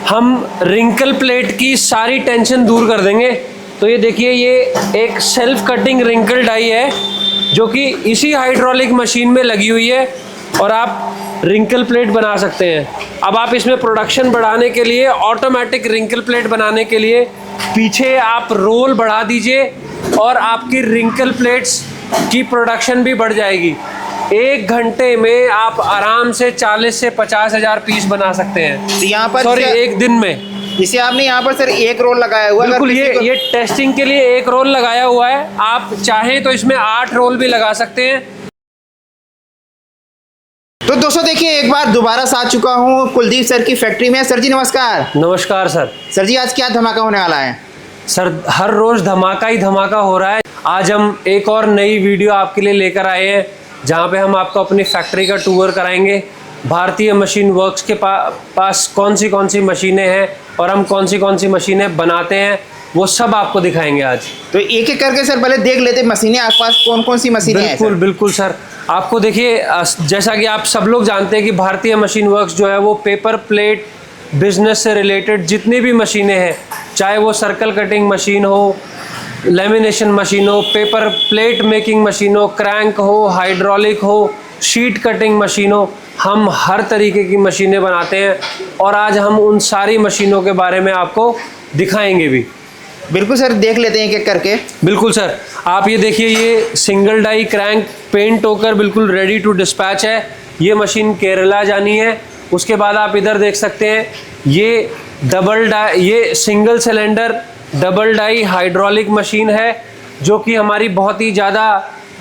हम wrinkle plate की सारी टेंशन दूर कर देंगे। तो ये देखिए, ये एक सेल्फ कटिंग रिंकल डाई है जो कि इसी हाइड्रोलिक मशीन में लगी हुई है और आप रिंकल प्लेट बना सकते हैं। अब आप इसमें प्रोडक्शन बढ़ाने के लिए, ऑटोमेटिक रिंकल प्लेट बनाने के लिए पीछे आप रोल बढ़ा दीजिए और आपकी रिंकल प्लेट्स की प्रोडक्शन भी बढ़ जाएगी। 1 घंटे में आप आराम से 40 से 50 हज़ार पीस बना सकते हैं। यहाँ पर सॉरी, 1 दिन में। इसे आपने यहाँ पर सर 1 रोल लगाया हुआ है। बिल्कुल, ये टेस्टिंग के लिए 1 रोल लगाया हुआ है। आप चाहें तो इसमें 8 रोल भी लगा सकते हैं। तो दोस्तों देखिए, एक बार दोबारा साथ चुका हूँ कुलदीप सर की फैक्ट्री में। सर जी नमस्कार। नमस्कार सर। सर जी आज क्या धमाका होने वाला है? सर हर रोज धमाका ही धमाका हो रहा है। आज हम एक और नई वीडियो आपके लिए लेकर आए हैं जहां पे हम आपको अपनी फैक्ट्री का टूर कराएंगे। भारतीय मशीन वर्क्स के पास कौन सी मशीनें हैं और हम कौन सी मशीनें बनाते हैं, वो सब आपको दिखाएंगे आज। तो एक एक करके सर पहले देख लेते मशीनें आपके पास कौन सी मशीनें हैं। बिल्कुल बिल्कुल सर। आपको देखिए, जैसा कि आप सब लोग जानते हैं कि भारतीय मशीन वर्क्स जो है वो पेपर प्लेट बिजनेस से रिलेटेड जितनी भी मशीनें हैं, चाहे वो सर्कल कटिंग मशीन हो, लेमिनेशन मशीन हो, पेपर प्लेट मेकिंग मशीन हो, क्रैंक हो, हाइड्रोलिक हो, शीट कटिंग मशीन हो, हम हर तरीके की मशीनें बनाते हैं और आज हम उन सारी मशीनों के बारे में आपको दिखाएंगे भी। बिल्कुल सर, देख लेते हैं एक एक करके। बिल्कुल सर। आप ये देखिए, ये सिंगल डाई क्रैंक पेंट होकर बिल्कुल रेडी टू डिस्पैच है। ये मशीन केरला जानी है। उसके बाद आप इधर देख सकते हैं, ये डबल डाई, ये single cylinder double die hydraulic machine है जो कि हमारी बहुत ही ज़्यादा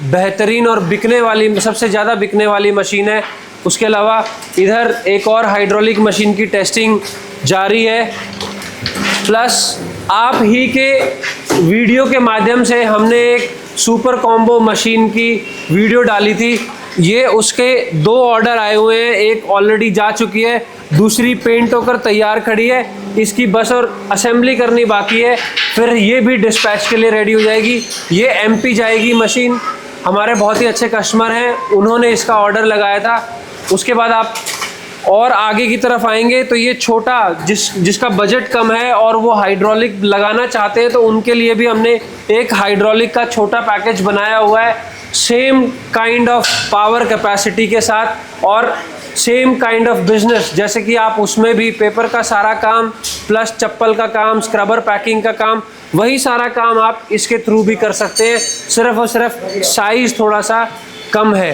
बेहतरीन और बिकने वाली, सबसे ज़्यादा बिकने वाली मशीन है। उसके अलावा इधर एक और हाइड्रोलिक मशीन की टेस्टिंग जारी है। प्लस आप ही के वीडियो के माध्यम से हमने एक सुपर कॉम्बो मशीन की वीडियो डाली थी। ये उसके 2 ऑर्डर आए हुए हैं। एक ऑलरेडी जा चुकी है, दूसरी पेंट होकर तैयार खड़ी है। इसकी बस और असेंबली करनी बाकी है, फिर ये भी डिस्पैच के लिए रेडी हो जाएगी। ये MP जाएगी मशीन। हमारे बहुत ही अच्छे कस्टमर हैं, उन्होंने इसका ऑर्डर लगाया था। उसके बाद आप और आगे की तरफ आएंगे तो ये छोटा, जिसका बजट कम है और वो हाइड्रोलिक लगाना चाहते हैं, तो उनके लिए भी हमने एक हाइड्रोलिक का छोटा पैकेज बनाया हुआ है, same kind of power capacity के साथ और सेम काइंड ऑफ बिजनेस। जैसे कि आप उसमें भी पेपर का सारा काम प्लस चप्पल का काम, स्क्रबर पैकिंग का काम, वही सारा काम आप इसके थ्रू भी कर सकते हैं। सिर्फ और सिर्फ साइज थोड़ा सा कम है।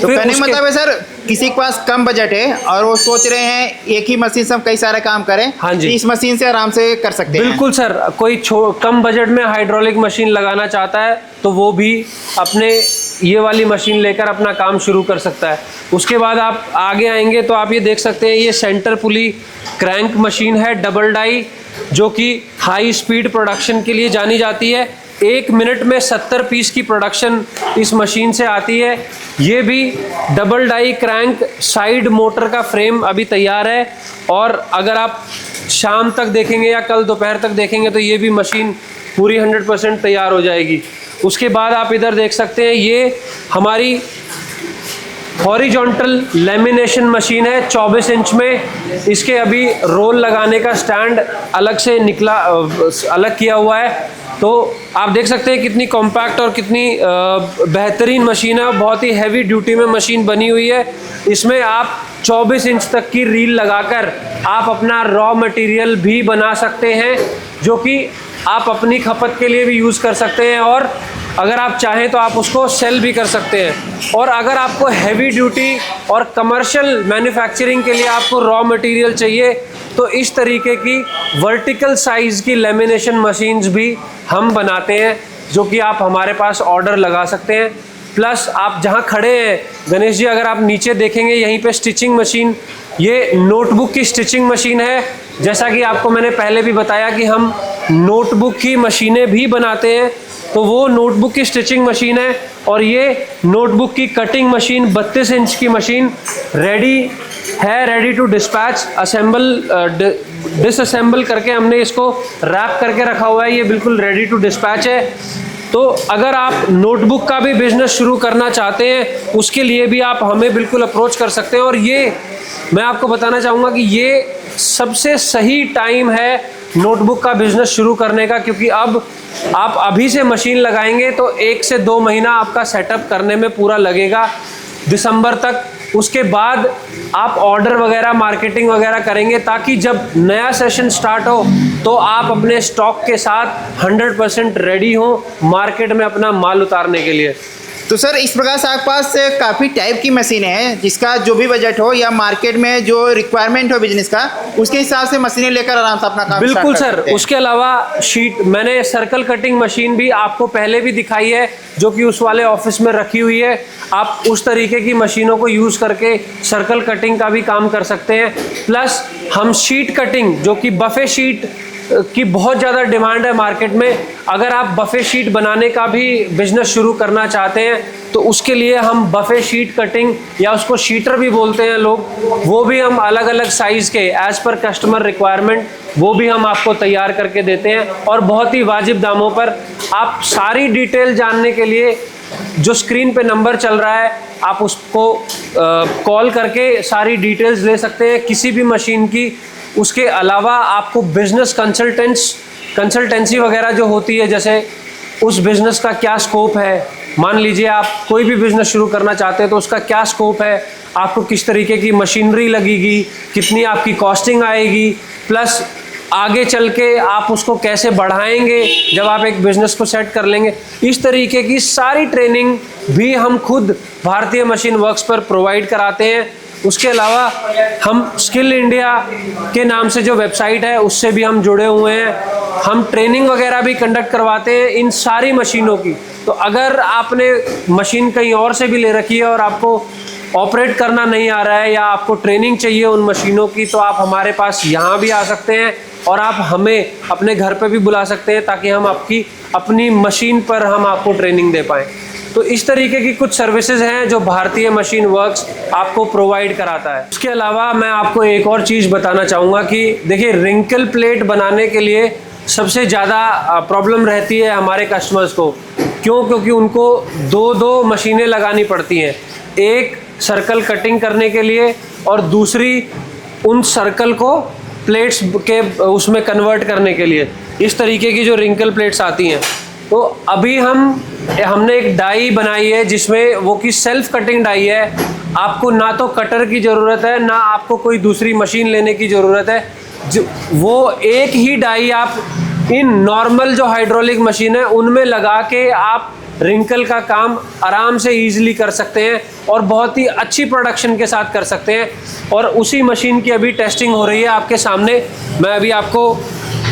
तो कहने का मतलब है सर, किसी के पास कम बजट है और वो सोच रहे हैं एक ही मशीन से हम कई सारे काम करें, हाँ जी, तो इस मशीन से आराम से कर सकते हैं। बिल्कुल सर। कोई कम बजट में हाइड्रोलिक मशीन लगाना चाहता है तो वो भी अपने ये वाली मशीन लेकर अपना काम शुरू कर सकता है। उसके बाद आप आगे आएंगे तो आप ये देख सकते हैं, ये सेंटर पुली क्रैंक मशीन है डबल डाई, जो कि हाई स्पीड प्रोडक्शन के लिए जानी जाती है। 1 मिनट में 70 पीस की प्रोडक्शन इस मशीन से आती है। ये भी double die crank side motor का फ्रेम अभी तैयार है और अगर आप शाम तक देखेंगे या कल दोपहर तक देखेंगे तो ये भी मशीन पूरी 100% तैयार हो जाएगी। उसके बाद आप इधर देख सकते हैं, ये हमारी हॉरिजॉन्टल लेमिनेशन मशीन है 24 इंच में। इसके अभी रोल लगाने का स्टैंड अलग से अलग किया हुआ है। तो आप देख सकते हैं कितनी कॉम्पैक्ट और कितनी बेहतरीन मशीन है। बहुत ही हैवी ड्यूटी में मशीन बनी हुई है। इसमें आप 24 इंच तक की रील लगाकर आप अपना रॉ मटेरियल भी बना सकते हैं, जो कि आप अपनी खपत के लिए भी यूज़ कर सकते हैं और अगर आप चाहें तो आप उसको सेल भी कर सकते हैं। और अगर आपको हैवी ड्यूटी और कमर्शियल मैन्युफैक्चरिंग के लिए आपको रॉ मटेरियल चाहिए तो इस तरीके की वर्टिकल साइज़ की लेमिनेशन मशीन्स भी हम बनाते हैं, जो कि आप हमारे पास ऑर्डर लगा सकते हैं। प्लस आप जहाँ खड़े हैं गणेश जी, अगर आप नीचे देखेंगे यहीं पे स्टिचिंग मशीन, ये नोटबुक की स्टिचिंग मशीन है। जैसा कि आपको मैंने पहले भी बताया कि हम नोटबुक की मशीनें भी बनाते हैं, तो वो नोटबुक की स्टिचिंग मशीन है। और ये नोटबुक की कटिंग मशीन 32 इंच की machine ready to dispatch, disassemble करके हमने इसको रैप करके रखा हुआ है। ये बिल्कुल रेडी टू डिस्पैच है। तो अगर आप नोटबुक का भी बिजनेस शुरू करना चाहते हैं उसके लिए भी आप हमें बिल्कुल अप्रोच कर सकते हैं। और ये मैं आपको बताना चाहूँगा कि ये सबसे सही टाइम है नोटबुक का बिजनेस शुरू करने का, क्योंकि अब आप अभी से मशीन लगाएंगे तो 1 से 2 महीना आपका सेटअप करने में पूरा लगेगा दिसंबर तक। उसके बाद आप ऑर्डर वगैरह मार्केटिंग वगैरह करेंगे, ताकि जब नया सेशन स्टार्ट हो तो आप अपने स्टॉक के साथ 100% रेडी हो मार्केट में अपना माल उतारने के लिए। तो सर इस प्रकार से आपके पास काफ़ी टाइप की मशीनें हैं, जिसका जो भी बजट हो या मार्केट में जो रिक्वायरमेंट हो बिजनेस का, उसके हिसाब से मशीनें लेकर आराम से अपना काम बिल्कुल स्टार्ट कर सर। सकते हैं। उसके अलावा शीट, मैंने सर्कल कटिंग मशीन भी आपको पहले भी दिखाई है, जो कि उस वाले ऑफिस में रखी हुई है। आप उस तरीके की मशीनों को यूज़ करके सर्कल कटिंग का भी काम कर सकते हैं। प्लस हम शीट कटिंग, जो कि बफे शीट की बहुत ज़्यादा डिमांड है मार्केट में, अगर आप बफे शीट बनाने का भी बिजनेस शुरू करना चाहते हैं तो उसके लिए हम बफे शीट कटिंग, या उसको शीटर भी बोलते हैं लोग, वो भी हम अलग अलग साइज़ के एज़ पर कस्टमर रिक्वायरमेंट वो भी हम आपको तैयार करके देते हैं, और बहुत ही वाजिब दामों पर। आप सारी डिटेल जानने के लिए जो स्क्रीन पे नंबर चल रहा है, आप उसको कॉल करके सारी डिटेल्स ले सकते हैं किसी भी मशीन की। उसके अलावा आपको बिजनेस कंसल्टेंसी वगैरह जो होती है, जैसे उस बिज़नेस का क्या स्कोप है, मान लीजिए आप कोई भी बिज़नेस शुरू करना चाहते हैं तो उसका क्या स्कोप है, आपको किस तरीके की मशीनरी लगेगी, कितनी आपकी कॉस्टिंग आएगी, प्लस आगे चल के आप उसको कैसे बढ़ाएंगे जब आप एक बिज़नेस को सेट कर लेंगे, इस तरीके की सारी ट्रेनिंग भी हम खुद भारतीय मशीन वर्क्स पर प्रोवाइड कराते हैं। उसके अलावा हम स्किल इंडिया के नाम से जो वेबसाइट है उससे भी हम जुड़े हुए हैं। हम ट्रेनिंग वगैरह भी कंडक्ट करवाते हैं इन सारी मशीनों की। तो अगर आपने मशीन कहीं और से भी ले रखी है और आपको ऑपरेट करना नहीं आ रहा है, या आपको ट्रेनिंग चाहिए उन मशीनों की, तो आप हमारे पास यहाँ भी आ सकते हैं और आप हमें अपने घर पे भी बुला सकते हैं, ताकि हम अपनी मशीन पर हम आपको ट्रेनिंग दे पाएँ। तो इस तरीके की कुछ सर्विसेज हैं जो भारतीय मशीन वर्क्स आपको प्रोवाइड कराता है। उसके अलावा मैं आपको एक और चीज़ बताना चाहूँगा कि देखिए, रिंकल प्लेट बनाने के लिए सबसे ज़्यादा प्रॉब्लम रहती है हमारे कस्टमर्स को। क्यों? क्योंकि उनको दो मशीनें लगानी पड़ती हैं, एक सर्कल कटिंग करने के लिए और दूसरी उन सर्कल को प्लेट्स के उसमें कन्वर्ट करने के लिए। इस तरीके की जो रिंकल प्लेट्स आती हैं, तो अभी हमने एक डाई बनाई है जिसमें वो की सेल्फ कटिंग डाई है। आपको ना तो कटर की ज़रूरत है, ना आपको कोई दूसरी मशीन लेने की ज़रूरत है। वो एक ही डाई आप इन नॉर्मल जो हाइड्रोलिक मशीन है उनमें लगा के आप रिंकल का काम आराम से ईजिली कर सकते हैं और बहुत ही अच्छी प्रोडक्शन के साथ कर सकते हैं। और उसी मशीन की अभी टेस्टिंग हो रही है आपके सामने। मैं अभी आपको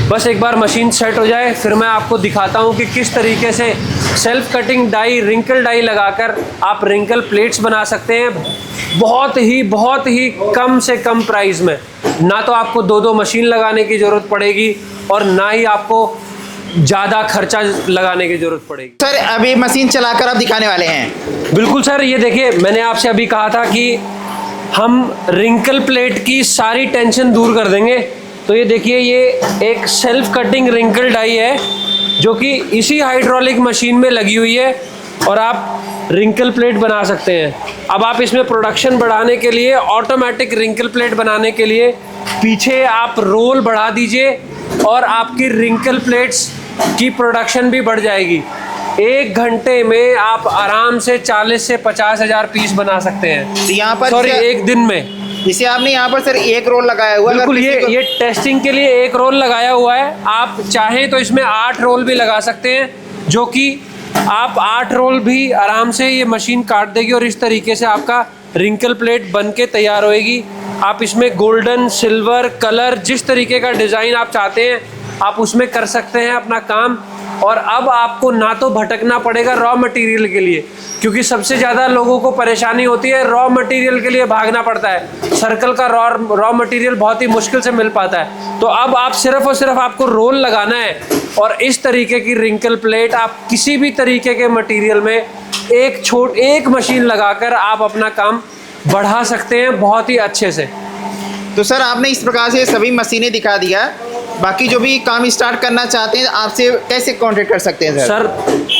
बस एक बार मशीन सेट हो जाए फिर मैं आपको दिखाता हूँ कि किस तरीके से self cutting die, wrinkle die लगाकर आप रिंकल प्लेट्स बना सकते हैं बहुत ही कम से कम प्राइस में। ना तो आपको दो मशीन लगाने की ज़रूरत पड़ेगी और ना ही आपको ज़्यादा खर्चा लगाने की ज़रूरत पड़ेगी। सर अभी मशीन चलाकर आप दिखाने वाले हैं। बिल्कुल सर, ये देखिए, मैंने आपसे अभी कहा था कि हम रिंकल प्लेट की सारी टेंशन दूर कर देंगे। तो ये देखिए, ये एक सेल्फ कटिंग रिंकल डाई है जो कि इसी हाइड्रोलिक मशीन में लगी हुई है और आप रिंकल प्लेट बना सकते हैं। अब आप इसमें प्रोडक्शन बढ़ाने के लिए, ऑटोमेटिक रिंकल प्लेट बनाने के लिए पीछे आप रोल बढ़ा दीजिए और आपकी रिंकल प्लेट्स की प्रोडक्शन भी बढ़ जाएगी। 1 घंटे में आप आराम से 40 से 50 हज़ार पीस बना सकते हैं। यहाँ पर सॉरी, 1 दिन में। जिसे आपने यहाँ पर सर एक रोल लगाया हुआ है। बिल्कुल, ये टेस्टिंग के लिए 1 रोल लगाया हुआ है। आप चाहें तो इसमें 8 रोल भी लगा सकते हैं, जो कि आप 8 रोल भी आराम से ये मशीन काट देगी और इस तरीके से आपका रिंकल प्लेट बन के तैयार होएगी। आप इसमें गोल्डन, सिल्वर, कलर, जिस तरीके का डिज़ाइन आप चाहते हैं आप उसमें कर सकते हैं अपना काम। और अब आपको ना तो भटकना पड़ेगा रॉ मटेरियल के लिए, क्योंकि सबसे ज़्यादा लोगों को परेशानी होती है, रॉ मटेरियल के लिए भागना पड़ता है। सर्कल का रॉ मटेरियल बहुत ही मुश्किल से मिल पाता है। तो अब आप सिर्फ और सिर्फ आपको रोल लगाना है और इस तरीके की रिंकल प्लेट आप किसी भी तरीके के मटेरियल में एक मशीन लगाकर आप अपना काम बढ़ा सकते हैं बहुत ही अच्छे से। तो सर आपने इस प्रकार से सभी मशीनें दिखा दिया, बाकी जो भी काम स्टार्ट करना चाहते हैं आपसे कैसे कांटेक्ट कर सकते हैं सर?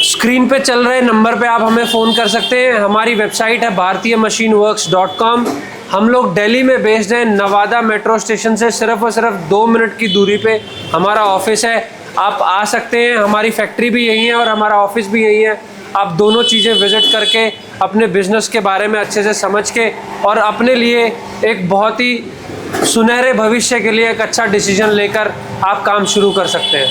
स्क्रीन पे चल रहे नंबर पे आप हमें फ़ोन कर सकते हैं। हमारी वेबसाइट है bhartiyamachinworks.com। हम लोग दिल्ली में बेस्ड हैं, नवादा मेट्रो स्टेशन से सिर्फ और सिर्फ 2 मिनट की दूरी पे हमारा ऑफिस है। आप आ सकते हैं, हमारी फैक्ट्री भी यही है और हमारा ऑफिस भी यही है। आप दोनों चीज़ें विज़िट करके अपने बिजनेस के बारे में अच्छे से समझ के और अपने लिए एक बहुत ही सुनहरे भविष्य के लिए एक अच्छा डिसीजन लेकर आप काम शुरू कर सकते हैं।